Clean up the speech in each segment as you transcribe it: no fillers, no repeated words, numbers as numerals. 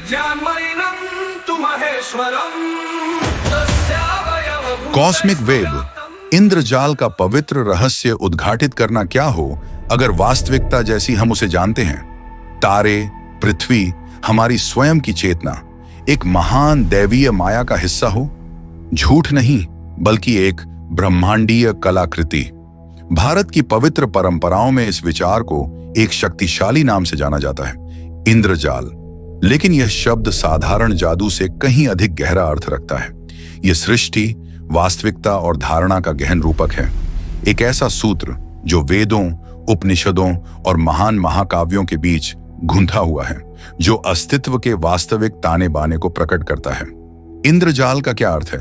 ज्ञानमयिनं तु महेश्वरम् cosmic web, इंद्रजाल का पवित्र रहस्य उद्घाटित करना क्या हो अगर वास्तविकता जैसी हम उसे जानते हैं। तारे, पृथ्वी, हमारी स्वयं की चेतना एक महान दैवीय माया का हिस्सा हो। झूठ नहीं, बल्कि एक ब्रह्मांडीय कलाकृति। भारत की पवित्र परंपराओं में इस विचार को एक शक्तिशाली नाम से जाना जाता है, इंद्रजाल। लेकिन यह शब्द साधारण जादू से कहीं अधिक गहरा अर्थ रखता है। यह सृष्टि, वास्तविकता और धारणा का गहन रूपक है। एक ऐसा सूत्र जो वेदों, उपनिषदों और महान महाकाव्यों के बीच गूंथा हुआ है, जो अस्तित्व के वास्तविक ताने बाने को प्रकट करता है। इंद्रजाल का क्या अर्थ है?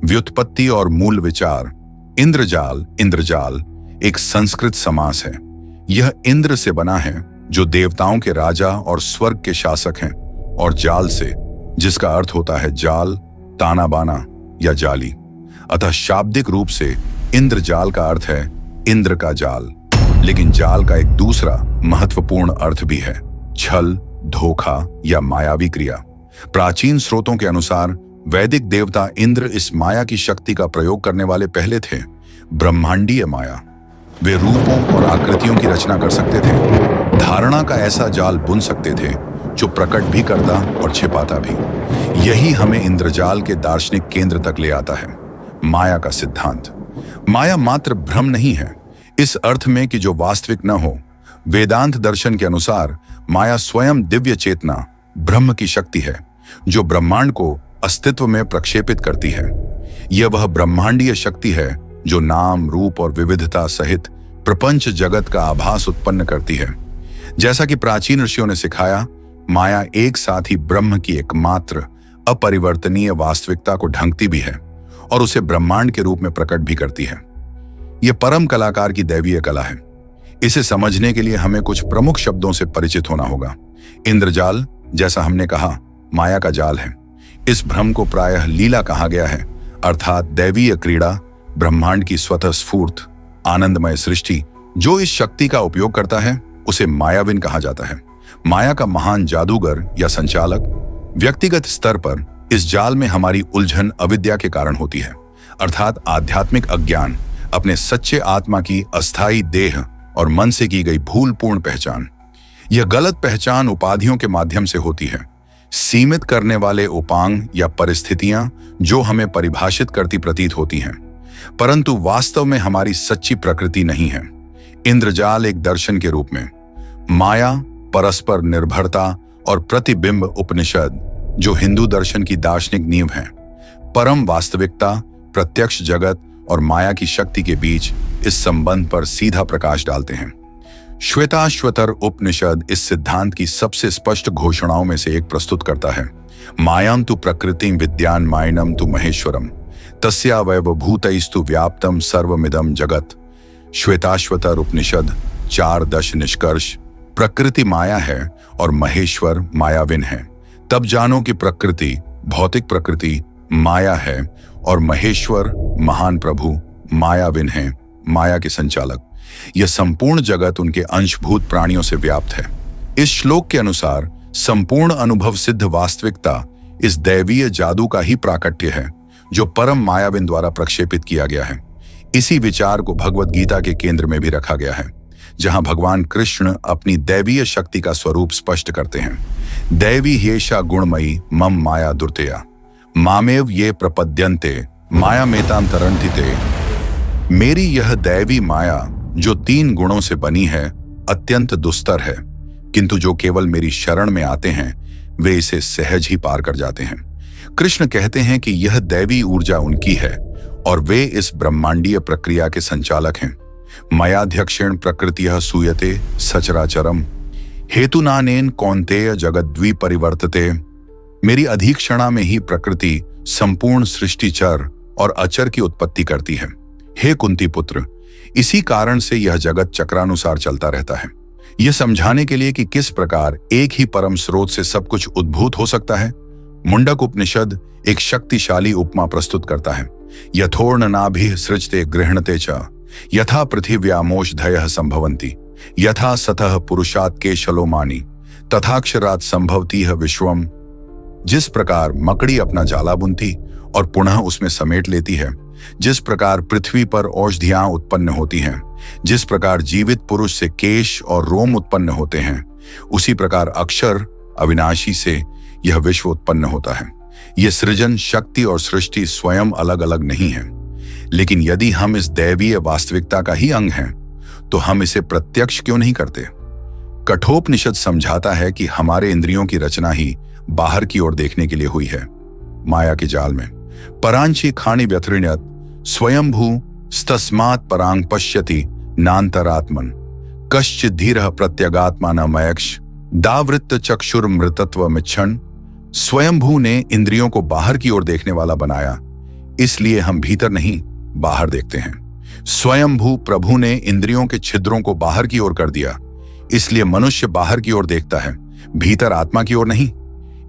व्युत्पत्ति और मूल विचार। इंद्रजाल एक संस्कृत समास है। यह इंद्र से बना है, जो देवताओं के राजा और स्वर्ग के शासक हैं, और जाल से, जिसका अर्थ होता है जाल, ताना बाना या जाली। अतः शाब्दिक रूप से इंद्रजाल का अर्थ है इंद्र का जाल। लेकिन जाल का एक दूसरा महत्वपूर्ण अर्थ भी है, छल, धोखा या मायावी क्रिया। प्राचीन स्रोतों के अनुसार वैदिक देवता इंद्र इस माया की शक्ति का प्रयोग करने वाले पहले थे। ब्रह्मांडीय माया, वे रूपों और आकृतियों की रचना कर सकते थे, धारणा का ऐसा जाल बुन सकते थे जो प्रकट भी करता और छिपाता भी। यही हमें इंद्रजाल के दार्शनिक केंद्र तक ले आता है, माया का सिद्धांत। माया मात्र भ्रम नहीं है इस अर्थ में कि जो वास्तविक न हो। वेदांत दर्शन के अनुसार माया स्वयं दिव्य चेतना, ब्रह्म की शक्ति है, जो ब्रह्मांड को अस्तित्व में प्रक्षेपित करती है। यह वह ब्रह्मांडीय शक्ति है जो नाम, रूप और विविधता सहित प्रपंच जगत का आभास उत्पन्न करती है। जैसा कि प्राचीन ऋषियों ने सिखाया, माया एक साथ ही ब्रह्म की एकमात्र अपरिवर्तनीय वास्तविकता को ढंकती भी है और उसे ब्रह्मांड के रूप में प्रकट भी करती है। यह परम कलाकार की दैवीय कला है। इसे समझने के लिए हमें कुछ प्रमुख शब्दों से परिचित होना होगा। इंद्रजाल, जैसा हमने कहा, माया का जाल है। इस भ्रम को प्रायः लीला कहा गया है, अर्थात दैवीय क्रीड़ा, ब्रह्मांड की स्वतः स्फूर्त आनंदमय सृष्टि। जो इस शक्ति का उपयोग करता है उसे मायाविन कहा जाता है। माया का महान जादूगर या संचालक। व्यक्तिगत स्तर पर इस जाल में हमारी उलझन अविद्या के कारण होती है, अर्थात आध्यात्मिक अज्ञान, अपने सच्चे आत्मा की अस्थायी देह और मन से की गई भूलपूर्ण पहचान। यह गलत पहचान उपाधियों के माध्यम से होती है, सीमित करने वाले उपांग या परिस्थितियां जो हमें परिभाषित करती प्रतीत होती हैं, परंतु वास्तव में हमारी सच्ची प्रकृति नहीं है। इंद्रजाल एक दर्शन के रूप में माया, परस्पर निर्भरता और प्रतिबिंब उपनिषद, जो हिंदू दर्शन की दार्शनिक नींव है, परम वास्तविकता, प्रत्यक्ष जगत और माया की शक्ति के बीच इस संबंध पर सीधा प्रकाश डालते हैं। श्वेताश्वतर उपनिषद इस सिद्धांत की सबसे स्पष्ट घोषणाओं में से एक प्रस्तुत करता है। मायां तु प्रकृतिं विद्यान मायनम तु महेश्वरम तस्यावयव भूतैस्तु व्याप्तम सर्वमिदं जगत। श्वेताश्वतर उपनिषद 4 निष्कर्ष। प्रकृति माया है और महेश्वर मायाविन है। तब जानो कि प्रकृति, भौतिक प्रकृति, माया है और महेश्वर, महान प्रभु, मायाविन है, माया के संचालक। यह संपूर्ण जगत उनके अंशभूत प्राणियों से व्याप्त है। इस श्लोक के अनुसार संपूर्ण अनुभव सिद्ध वास्तविकता इस दैवीय जादू का ही प्राकट्य है, जो परम मायाविन द्वारा प्रक्षेपित किया गया है। इसी विचार को भगवत गीता के केंद्र में भी रखा गया है, जहां भगवान कृष्ण अपनी दैवीय शक्ति का स्वरूप स्पष्ट करते हैं। दैवी ह्येषा गुणमयी मम माया दुर्तया मामेव ये प्रपद्यन्ते माया मेतां तरन्ति ते। मेरी यह दैवी माया जो 3 गुणों से बनी है अत्यंत दुस्तर है, किंतु जो केवल मेरी शरण में आते हैं वे इसे सहज ही पार कर जाते हैं। कृष्ण कहते हैं कि यह दैवी ऊर्जा उनकी है और वे इस ब्रह्मांडीय प्रक्रिया के संचालक हैं। मयाध्यक्षेण प्रकृतिः सूयते सचराचरम हेतुनानेन कौन्तेय जगद्विपरिवर्तते। मेरी अधीक्षणा में ही प्रकृति संपूर्ण सृष्टि चर और अचर की उत्पत्ति करती है। हे कुंती पुत्र, इसी कारण से यह जगत चक्रानुसार चलता रहता है। यह समझाने के लिए कि किस प्रकार एक ही परम स्रोत से सब कुछ उद्भूत हो सकता है, मुंडक उपनिषद एक शक्तिशाली उपमा प्रस्तुत करता है। यथोर्णनाभिः सृजते गृह्णते च यथा पृथिव्यामोषधयः संभवन्ति यथा सतः पुरुषात् केशलोमानि तथाक्षरात् संभवतीह विश्वम जिस प्रकार मकड़ी अपना जाला बुनती और पुनः उसमें समेट लेती है, जिस प्रकार पृथ्वी पर औषधियां उत्पन्न होती हैं, जिस प्रकार जीवित पुरुष से केश और रोम उत्पन्न होते हैं, उसी प्रकार अक्षर अविनाशी से यह विश्व उत्पन्न होता है। यह सृजन शक्ति और सृष्टि स्वयं अलग अलग नहीं है, लेकिन यदि हम इस दैवीय वास्तविकता का ही अंग हैं, तो हम इसे प्रत्यक्ष क्यों नहीं करते? कठोपनिषद समझाता है कि हमारे इंद्रियों की रचना ही बाहर की ओर देखने के लिए हुई है, माया के जाल में। परांची खाणी व्यथृण्यत स्वयंभू स्तस्मात् परांग पश्यति नान्तरात्मन कश्चित् धीरः प्रत्यगात्मा न मयक्ष दावृत्त चक्षुर मृतत्व मिच्छन। स्वयंभू ने इंद्रियों को बाहर की ओर देखने वाला बनाया, इसलिए हम भीतर नहीं बाहर देखते हैं। स्वयंभू प्रभु ने इंद्रियों के छिद्रों को बाहर की ओर कर दिया, इसलिए मनुष्य बाहर की ओर देखता है, भीतर आत्मा की ओर नहीं।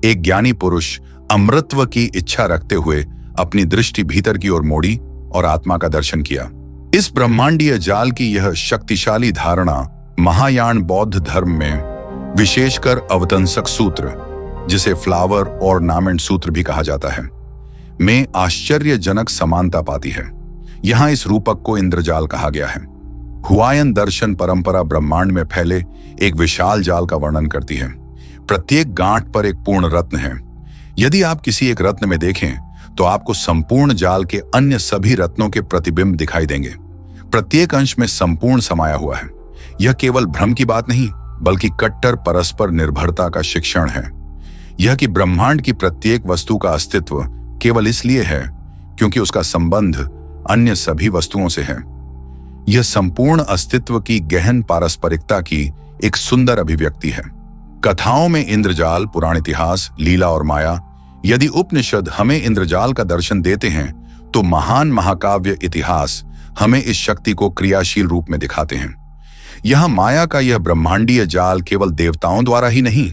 एक ज्ञानी पुरुष अमृतत्व की इच्छा रखते हुए अपनी दृष्टि भीतर की ओर मोड़ी और आत्मा का दर्शन किया। इस ब्रह्मांडीय जाल की यह शक्तिशाली धारणा महायान बौद्ध धर्म में विशेषकर अवतंसक सूत्र, जिसे फ्लावर ऑर्नामेंट सूत्र भी कहा जाता है, में आश्चर्यजनक समानता पाती है। यहां इस रूपक को इंद्रजाल कहा गया है। हुआयन दर्शन परंपरा ब्रह्मांड में फैले एक विशाल जाल का वर्णन करती है। प्रत्येक गांठ पर एक पूर्ण रत्न है। यदि आप किसी एक रत्न में देखें तो आपको संपूर्ण जाल के अन्य सभी रत्नों के प्रतिबिंब दिखाई देंगे। प्रत्येक अंश में संपूर्ण समाया हुआ है। यह केवल भ्रम की बात नहीं, बल्कि कट्टर परस्पर निर्भरता का शिक्षण है। यह कि ब्रह्मांड की प्रत्येक वस्तु का अस्तित्व केवल इसलिए है क्योंकि उसका संबंध अन्य सभी वस्तुओं से है। यह संपूर्ण अस्तित्व की गहन पारस्परिकता की एक सुंदर अभिव्यक्ति है। कथाओं में इंद्रजाल, पुराण इतिहास, लीला और माया, यदि उपनिषद हमें इंद्रजाल का दर्शन देते हैं, तो महान महाकाव्य इतिहास हमें इस शक्ति को क्रियाशील रूप में दिखाते हैं। यहां माया का यह ब्रह्मांडीय जाल केवल देवताओं द्वारा ही नहीं,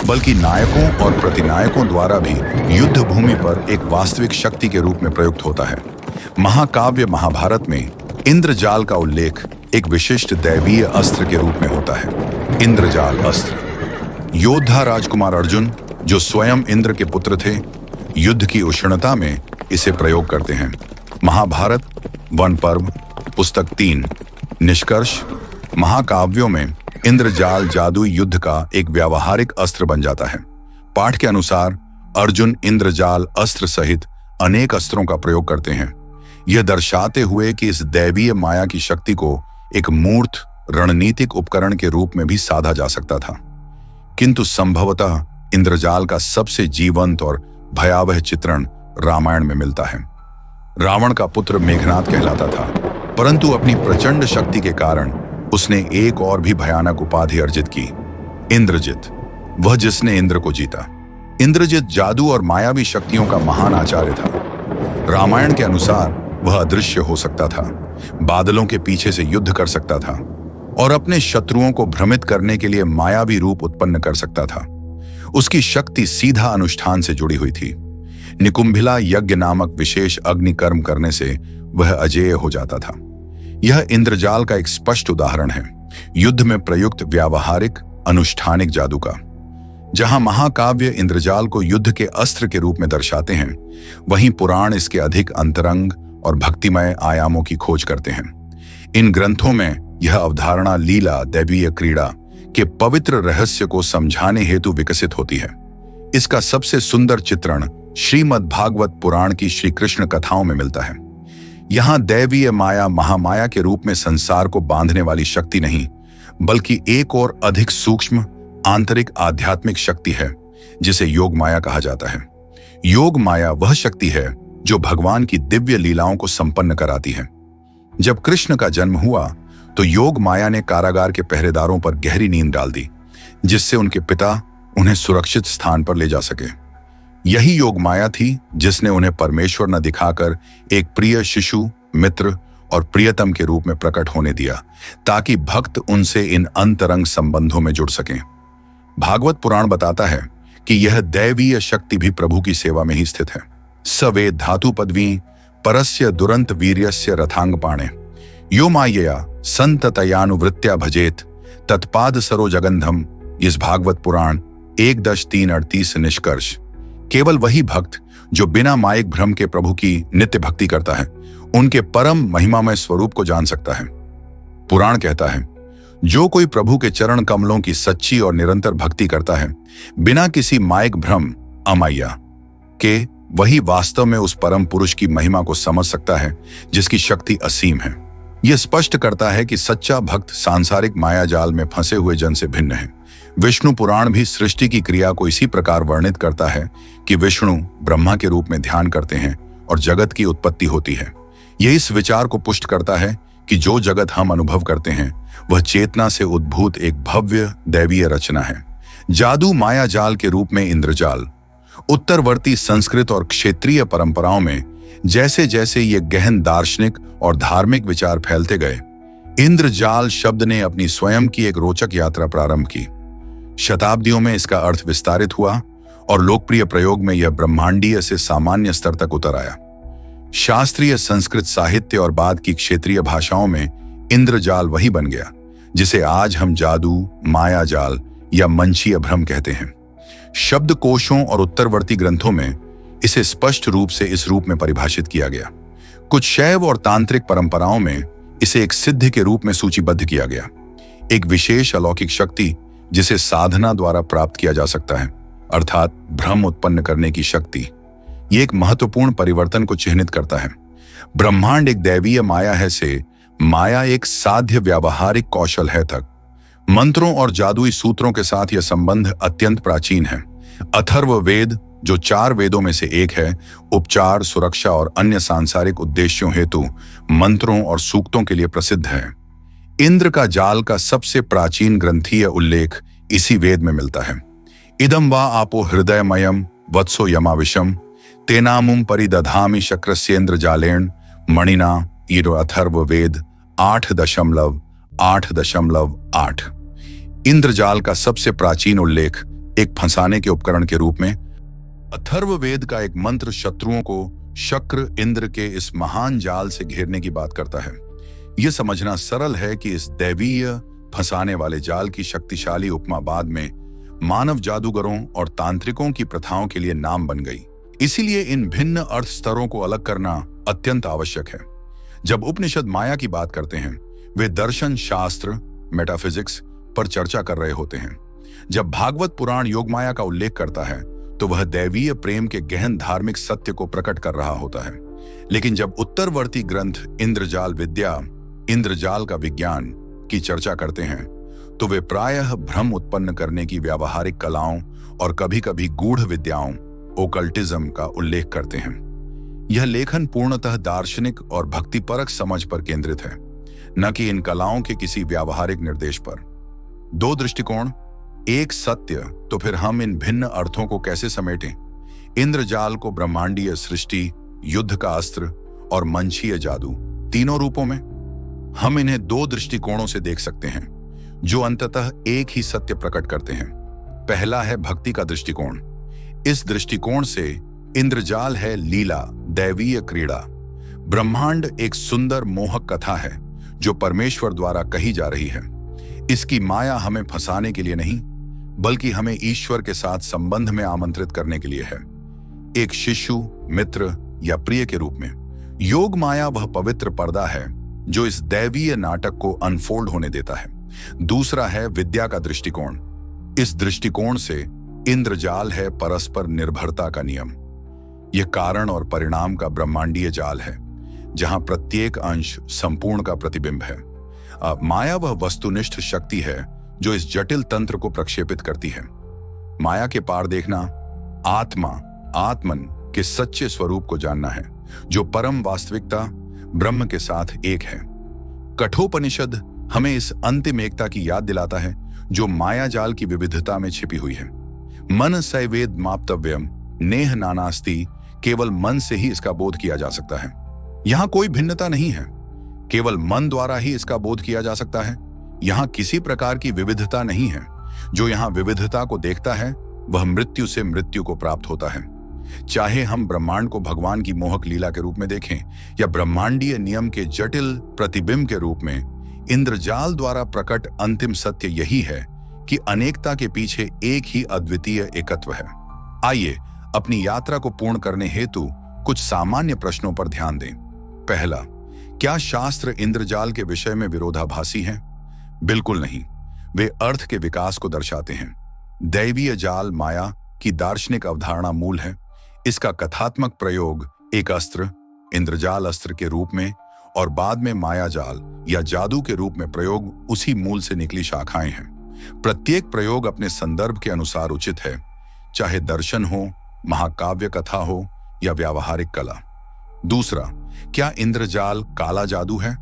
बल्कि नायकों और प्रतिनायकों द्वारा भी युद्ध भूमि पर एक वास्तविक शक्ति के रूप में प्रयुक्त होता है। महाकाव्य महाभारत में इंद्रजाल का उल्लेख एक विशिष्ट दैवीय अस्त्र के रूप में होता है। इंद्रजाल अस्त्र। योद्धा राजकुमार अर्जुन, जो स्वयं इंद्र के पुत्र थे, युद्ध की उष्णता में इसे प्रयोग करते हैं। महाभारत वन पर्व पुस्तक 3। निष्कर्ष, महाकाव्यों में इंद्रजाल जादुई युद्ध का एक व्यावहारिक अस्त्र बन जाता है। पाठ के अनुसार अर्जुन इंद्रजाल अस्त्र सहित अनेक अस्त्रों का प्रयोग करते हैं, यह दर्शाते हुए कि इस दैवीय माया की शक्ति को एक मूर्त रणनीतिक उपकरण के रूप में भी साधा जा सकता था। किंतु संभवतः इंद्रजाल का सबसे जीवंत और भयावह चित्रण रामायण में मिलता है। रावण का पुत्र मेघनाद कहलाता था, परंतु अपनी प्रचंड शक्ति के कारण उसने एक और भी भयानक उपाधि अर्जित की, इंद्रजित, वह जिसने इंद्र को जीता। इंद्रजित जादू और मायावी शक्तियों का महान आचार्य था। रामायण के अनुसार वह अदृश्य हो सकता था, बादलों के पीछे से युद्ध कर सकता था और अपने शत्रुओं को भ्रमित करने के लिए मायावी रूप उत्पन्न कर सकता था। उसकी शक्ति सीधा अनुष्ठान से जुड़ी हुई थी। निकुंभिला यज्ञ नामक विशेष अग्नि कर्म करने से वह अजेय हो जाता था। यह इंद्रजाल का एक स्पष्ट उदाहरण है, युद्ध में प्रयुक्त व्यावहारिक अनुष्ठानिक जादू का। जहां महाकाव्य इंद्रजाल को युद्ध के अस्त्र के रूप में दर्शाते हैं, वहीं पुराण इसके अधिक अंतरंग और भक्तिमय आयामों की खोज करते हैं। इन ग्रंथों में यह अवधारणा लीला, दैवीय क्रीड़ा के पवित्र रहस्य को समझाने हेतु विकसित होती है। इसका सबसे सुंदर चित्रण श्रीमद् भागवत पुराण की श्री कृष्ण कथाओं में मिलता है। यहाँ दैवीय माया महामाया के रूप में संसार को बांधने वाली शक्ति नहीं, बल्कि एक और अधिक सूक्ष्म आंतरिक आध्यात्मिक शक्ति है, जिसे योग माया कहा जाता है। योग माया वह शक्ति है जो भगवान की दिव्य लीलाओं को संपन्न कराती है। जब कृष्ण का जन्म हुआ तो योग माया ने कारागार के पहरेदारों पर गहरी नींद डाल दी, जिससे उनके पिता उन्हें सुरक्षित स्थान पर ले जा सके। यही योग माया थी जिसने उन्हें परमेश्वर न दिखाकर एक प्रिय शिशु, मित्र और प्रियतम के रूप में प्रकट होने दिया, ताकि भक्त उनसे इन अंतरंग संबंधों में जुड़ सकें। भागवत पुराण बताता है कि यह दैवीय शक्ति भी प्रभु की सेवा में ही स्थित है। सवे धातु पदवी परस्य दुरंत वीर्यस्य रथांग पाणे यो मायया संततयानुवृत्त्या भजेत तत्पाद सरो जगंधम। इस भागवत पुराण 1-3-38 निष्कर्ष। केवल वही भक्त जो बिना मायिक भ्रम के प्रभु की नित्य भक्ति करता है उनके परम महिमामय स्वरूप को जान सकता है। पुराण कहता है, जो कोई प्रभु के चरण कमलों की सच्ची और निरंतर भक्ति करता है बिना किसी मायिक भ्रम अमाया के, वही वास्तव में उस परम पुरुष की महिमा को समझ सकता है जिसकी शक्ति असीम है। यह स्पष्ट करता है कि सच्चा भक्त सांसारिक माया जाल में फंसे हुए जन से भिन्न है। विष्णु पुराण भी सृष्टि की क्रिया को इसी प्रकार वर्णित करता है कि विष्णु ब्रह्मा के रूप में ध्यान करते हैं और जगत की उत्पत्ति होती है। यह इस विचार को पुष्ट करता है कि जो जगत हम अनुभव करते हैं वह चेतना से उद्भूत एक भव्य दैवीय रचना है। जादू माया जाल के रूप में इंद्रजाल। उत्तरवर्ती संस्कृत और क्षेत्रीय परंपराओं में जैसे जैसे ये गहन दार्शनिक और धार्मिक विचार फैलते गए, इंद्रजाल शब्द ने अपनी स्वयं की एक रोचक यात्रा प्रारंभ की। शताब्दियों में इसका अर्थ विस्तारित हुआ और लोकप्रिय प्रयोग में यह ब्रह्मांडीय से सामान्य स्तर तक उतर आया। शास्त्रीय संस्कृत साहित्य और बाद की क्षेत्रीय भाषाओं में इंद्रजाल वही बन गया जिसे आज हम जादू, माया जाल या मंचीय भ्रम कहते हैं। शब्दकोशों और उत्तरवर्ती ग्रंथों में इसे स्पष्ट रूप से इस रूप में परिभाषित किया गया। कुछ शैव और तांत्रिक परंपराओं में इसे एक सिद्धि के रूप में सूचीबद्ध किया गया, एक विशेष अलौकिक शक्ति जिसे साधना द्वारा प्राप्त किया जा सकता है, अर्थात भ्रम उत्पन्न करने की शक्ति। ये एक महत्वपूर्ण परिवर्तन को चिह्नित करता है। ब्रह्मांड एक दैवीय माया है से माया एक साध्य व्यावहारिक कौशल है तक। मंत्रों और जादुई सूत्रों के साथ यह संबंध अत्यंत प्राचीन है। अथर्व वेद, जो 4 वेदों में से एक है, उपचार, सुरक्षा और अन्य सांसारिक उद्देश्यों हेतु मंत्रों और सूक्तों के लिए प्रसिद्ध है। इंद्र का जाल का सबसे प्राचीन ग्रंथीय उल्लेख इसी वेद में मिलता है। इदं वा आपो हृदयमयम वत्सो यमाविशम तेनामुम परिदधामि शक्रस्येन्द्र जालेण मणिना। ईरो अथर्व वेद 8.8.8। इंद्रजाल का सबसे प्राचीन उल्लेख एक फंसाने के उपकरण के रूप में अथर्ववेद का एक मंत्र शत्रुओं को शक्र इंद्र के इस महान जाल से घेरने की बात करता है। यह समझना सरल है कि इस दैवीय फंसाने वाले जाल की शक्तिशाली उपमा बाद में मानव जादूगरों और तांत्रिकों की प्रथाओं के लिए नाम बन गई। इसीलिए इन भिन्न अर्थ स्तरों को अलग करना अत्यंत आवश्यक है। जब उपनिषद माया की बात करते हैं वे दर्शन शास्त्र मेटाफिजिक्स पर चर्चा कर रहे होते हैं। जब भागवत पुराण योग माया का उल्लेख करता है तो वह दैवीय प्रेम के गहन धार्मिक सत्य को प्रकट कर रहा होता है। लेकिन जब उत्तरवर्ती ग्रंथ इंद्रजाल विद्या, इंद्रजाल का विज्ञान की चर्चा करते हैं तो वे प्रायः भ्रम उत्पन्न करने की व्यावहारिक कलाओं और कभी-कभी गूढ़ विद्याओं, ओकल्टिज्म का उल्लेख करते हैं। यह लेखन पूर्णतः दार्शनिक और भक्तिपरक समझ पर केंद्रित है, न कि इन कलाओं के किसी व्यावहारिक निर्देश पर। 2 दृष्टिकोण, एक सत्य, तो फिर हम इन भिन्न अर्थों को कैसे समेटें? इंद्रजाल को ब्रह्मांडीय सृष्टि, युद्ध का अस्त्र और मंचीय जादू, तीनों रूपों में हम इन्हें 2 दृष्टिकोणों से देख सकते हैं जो अंततः एक ही सत्य प्रकट करते हैं। पहला है भक्ति का दृष्टिकोण। इस दृष्टिकोण से इंद्रजाल है लीला, दैवीय क्रीड़ा। ब्रह्मांड एक सुंदर मोहक कथा है जो परमेश्वर द्वारा कही जा रही है। इसकी माया हमें फंसाने के लिए नहीं बल्कि हमें ईश्वर के साथ संबंध में आमंत्रित करने के लिए है, एक शिशु, मित्र या प्रिय के रूप में। योग माया वह पवित्र पर्दा है जो इस दैवीय नाटक को अनफोल्ड होने देता है। दूसरा है विद्या का दृष्टिकोण। इस दृष्टिकोण से इंद्रजाल है परस्पर निर्भरता का नियम। यह कारण और परिणाम का ब्रह्मांडीय जाल है जहां प्रत्येक अंश संपूर्ण का प्रतिबिंब है। माया वह वस्तुनिष्ठ शक्ति है जो इस जटिल तंत्र को प्रक्षेपित करती है। माया के पार देखना आत्मा, आत्मन के सच्चे स्वरूप को जानना है जो परम वास्तविकता ब्रह्म के साथ एक है। कठोपनिषद हमें इस अंतिम एकता की याद दिलाता है जो माया जाल की विविधता में छिपी हुई है। मन सैवेद माप्तव्यम नेह नानास्ति, केवल मन से ही इसका बोध किया जा सकता है। यहां कोई भिन्नता नहीं है, केवल मन द्वारा ही इसका बोध किया जा सकता है। यहां किसी प्रकार की विविधता नहीं है। जो यहां विविधता को देखता है वह मृत्यु से मृत्यु को प्राप्त होता है। चाहे हम ब्रह्मांड को भगवान की मोहक लीला के रूप में देखें या ब्रह्मांडीय नियम के जटिल प्रतिबिंब के रूप में, इंद्रजाल द्वारा प्रकट अंतिम सत्य यही है कि अनेकता के पीछे एक ही अद्वितीय एकत्व है। आइए अपनी यात्रा को पूर्ण करने हेतु कुछ सामान्य प्रश्नों पर ध्यान दें। पहला, क्या शास्त्र इंद्रजाल के विषय में विरोधाभासी हैं? बिल्कुल नहीं। वे अर्थ के विकास को दर्शाते हैं। दैवीय जाल माया की दार्शनिक अवधारणा मूल है। इसका कथात्मक प्रयोग एक अस्त्र, इंद्रजाल अस्त्र के रूप में, और बाद में माया जाल या जादू के रूप में प्रयोग उसी मूल से निकली शाखाएं हैं। प्रत्येक प्रयोग अपने संदर्भ के अनुसार उचित है, चाहे दर्शन हो, महाकाव्य कथा हो या व्यावहारिक कला। दूसरा, क्या इंद्रजाल काला जादू है?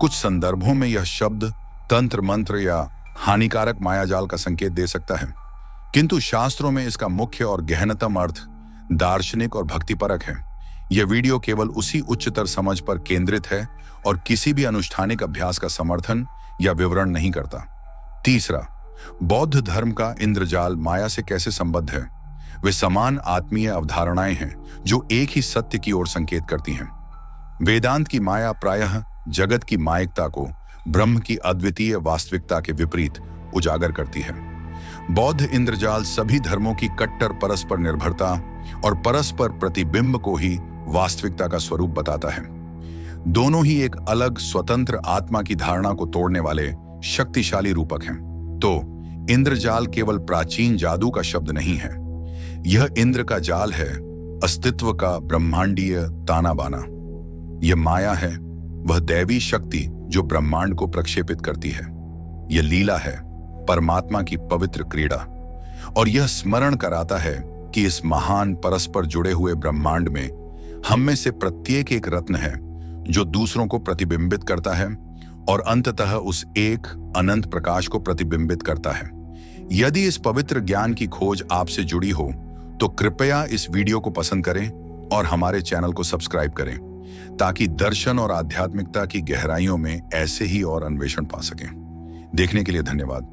कुछ संदर्भों में यह शब्द तंत्र मंत्र या हानिकारक मायाजाल का संकेत दे सकता है, किंतु शास्त्रों में इसका मुख्य और गहनतम अर्थ दार्शनिक और भक्तिपरक है। यह वीडियो केवल उसी उच्चतर समझ पर केंद्रित है और किसी भी अनुष्ठानिक अभ्यास का समर्थन या विवरण नहीं करता। तीसरा, बौद्ध धर्म का इंद्रजाल माया से कैसे संबद्ध है? वे समान आत्मीय अवधारणाएं हैं जो एक ही सत्य की ओर संकेत करती हैं। वेदांत की माया प्रायः जगत की मायिकता को ब्रह्म की अद्वितीय वास्तविकता के विपरीत उजागर करती है। बौद्ध इंद्रजाल सभी धर्मों की कट्टर परस्पर निर्भरता और परस्पर प्रतिबिंब को ही वास्तविकता का स्वरूप बताता है। दोनों ही एक अलग स्वतंत्र आत्मा की धारणा को तोड़ने वाले शक्तिशाली रूपक हैं। तो इंद्रजाल केवल प्राचीन जादू का शब्द नहीं है, यह इंद्र का जाल है, अस्तित्व का ब्रह्मांडीय ताना बाना। यह माया है, वह दैवी शक्ति जो ब्रह्मांड को प्रक्षेपित करती है। यह लीला है, परमात्मा की पवित्र क्रीड़ा, और यह स्मरण कराता है कि इस महान परस्पर जुड़े हुए ब्रह्मांड में हम में से प्रत्येक एक रत्न है जो दूसरों को प्रतिबिंबित करता है और अंततः उस एक अनंत प्रकाश को प्रतिबिंबित करता है। यदि इस पवित्र ज्ञान की खोज आपसे जुड़ी हो तो कृपया इस वीडियो को पसंद करें और हमारे चैनल को सब्सक्राइब करें, ताकि दर्शन और आध्यात्मिकता की गहराइयों में ऐसे ही और अन्वेषण पा सकें। देखने के लिए धन्यवाद।